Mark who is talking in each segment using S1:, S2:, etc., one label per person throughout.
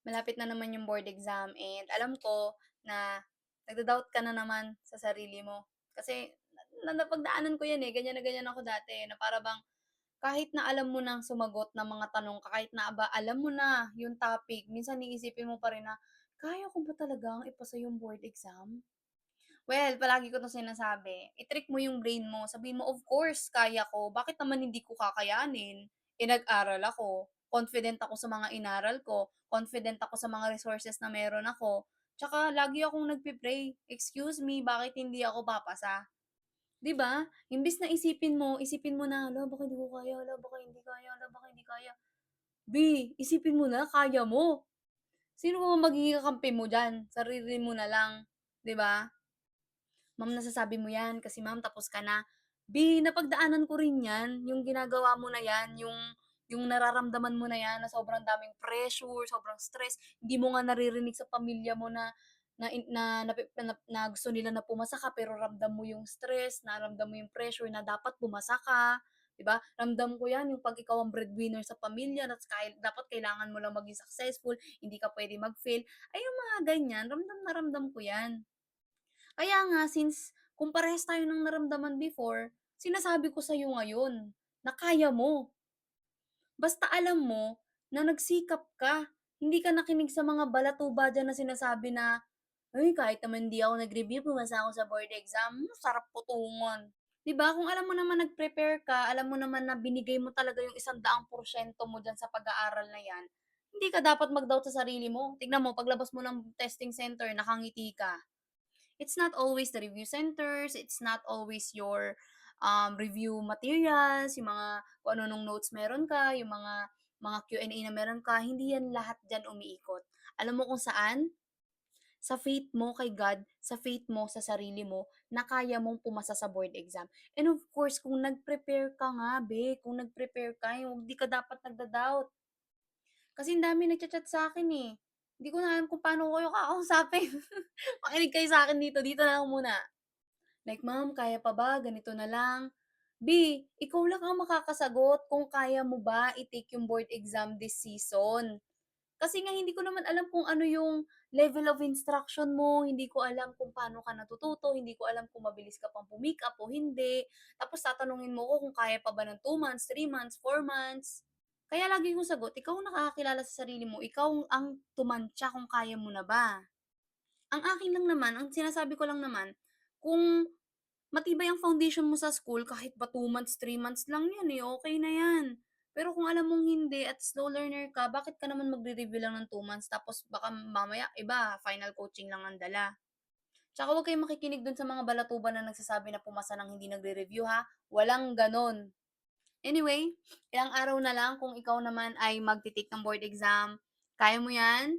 S1: Malapit na naman yung board exam and alam ko na nagda-doubt ka na naman sa sarili mo. Kasi napagdaanan ko yan, eh, ganyan na ganyan ako dati, na para bang kahit na alam mo ng sumagot ng mga tanong ka, kahit na alam mo na yung topic, minsan iisipin mo pa rin na, "Kaya ko ba talagang ipasa yung board exam?" Well, palagi ko 'tong sinasabi, i-trick mo yung brain mo, sabihin mo, "Of course kaya ko, bakit naman hindi ko kakayanin? Eh, nag-aral ako, confident ako sa mga inaral ko, confident ako sa mga resources na meron ako, tsaka lagi akong nagpe-pray, excuse me, bakit hindi ako papasa?" 'Di ba? Imbes na isipin mo na, "Hala, baka hindi ko kaya, hala, baka hindi kaya, hala, baka hindi kaya." B, isipin mo na kaya mo. Sino ba magiging kakampi mo diyan? Sarili mo na lang, 'di ba? "Ma'am, nasasabi mo 'yan kasi ma'am tapos ka na." B, napagdaanan ko rin 'yan, yung ginagawa mo na 'yan, yung nararamdaman mo na 'yan na sobrang daming pressure, sobrang stress, hindi mo nga naririnig sa pamilya mo na na in na napi na gusto nila na pumasa ka pero ramdam mo yung stress, na ramdam mo yung pressure na dapat pumasa ka, 'di ba? Ramdam ko 'yan yung 'pag ikaw ang breadwinner sa pamilya ta's dapat kailangan mo lang maging successful, hindi ka puwede mag-fail. Ay, yung mga ganyan, ramdam na ramdam ko 'yan. Kaya nga since kung parehas tayo ng naramdaman before, sinasabi ko sa'yo ngayon na kaya mo. Basta alam mo na nagsikap ka, hindi ka nakinig sa mga balatuba diyan na sinasabi na, "Ay, kahit naman di ako nag-review, pumasa ako sa board exam, sarap putungan." 'Di ba, kung alam mo naman nag-prepare ka, alam mo naman na binigay mo talaga yung 100% mo diyan sa pag-aaral na 'yan, hindi ka dapat mag-doubt sa sarili mo. Tignan mo paglabas mo ng testing center nakangiti ka. It's not always the review centers, it's not always your, review materials, yung mga kung ano nung notes meron ka, yung mga Q&A na meron ka, hindi yan lahat diyan umiikot. Alam mo kung saan? Sa faith mo kay God, sa faith mo sa sarili mo na kaya mong pumasa sa board exam. And of course, kung nag-prepare ka nga be, kung nag-prepare ka, yung di ka dapat nagda-doubt. Kasi ang daming nagcha-chat sa'kin, eh. Hindi ko na alam kung paano ko kayo kakausapin. Makinig kayo sa'kin dito, dito na lang muna. Like, "Ma'am, kaya pa ba? Ganito na lang." B, ikaw lang ang makakasagot kung kaya mo ba i-take yung board exam this season. Kasi nga hindi ko naman alam kung ano yung level of instruction mo, hindi ko alam kung paano ka natututo, hindi ko alam kung mabilis ka pang pu-make-up o hindi. Tapos tatanungin mo ko kung kaya pa ba ng 2 months, 3 months, 4 months. Kaya lagi kong sagot, ikaw ang nakakakilala sa sarili mo, ikaw ang tumantya kung kaya mo na ba. Ang akin lang naman, ang sinasabi ko lang naman, kung matibay ang foundation mo sa school kahit ba 2 months, 3 months lang 'yan, eh, okey na 'yan. Pero kung alam mong hindi at slow learner ka, bakit ka naman magre-review lang ng 2 months tapos baka mamaya iba final coaching lang ang dala. Tsaka huwag kayong makikinig dun sa mga balatuban na nagsasabi na pumasa ng hindi nagre-review ha, walang gano'n. Anyway, ilang araw na lang kung ikaw naman ay magte-take ng board exam, kaya mo 'yan.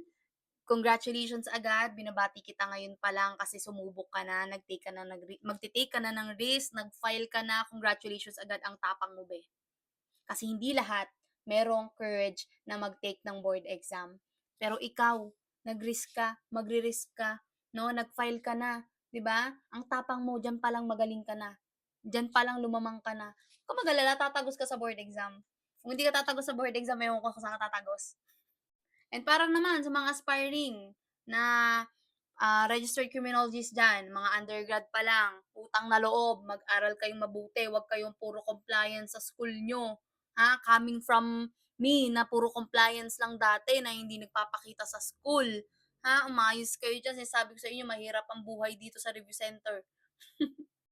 S1: Congratulations agad, binabati kita ngayon pa lang kasi sumubok ka na, nag-take ka na magte-take ka na ng risk, nag-file ka na, congratulations agad, ang tapang mo be. Kasi hindi lahat merong courage na mag-take ng board exam. Pero ikaw, nag-risk ka, magre-risk ka, no? Nag-file ka na, 'di ba? Ang tapang mo, diyan pa lang magaling ka na. Diyan pa lang lumamang ka na. Huwag kang mag-alala, tatagos ka sa board exam. Kung hindi ka tatagos sa board exam, ewan ko kung saan ka tatagos. And parang naman sa mga aspiring na, registered criminologist diyan, mga undergrad pa lang, utang na loob, mag-aral kayong mabuti, huwag kayong puro compliance sa school niyo, ha? Coming from me na puro compliance lang dati na hindi nagpapakita sa school, ha? Umayos kayo diyan, sinasabi ko sa inyo mahirap ang buhay dito sa review center.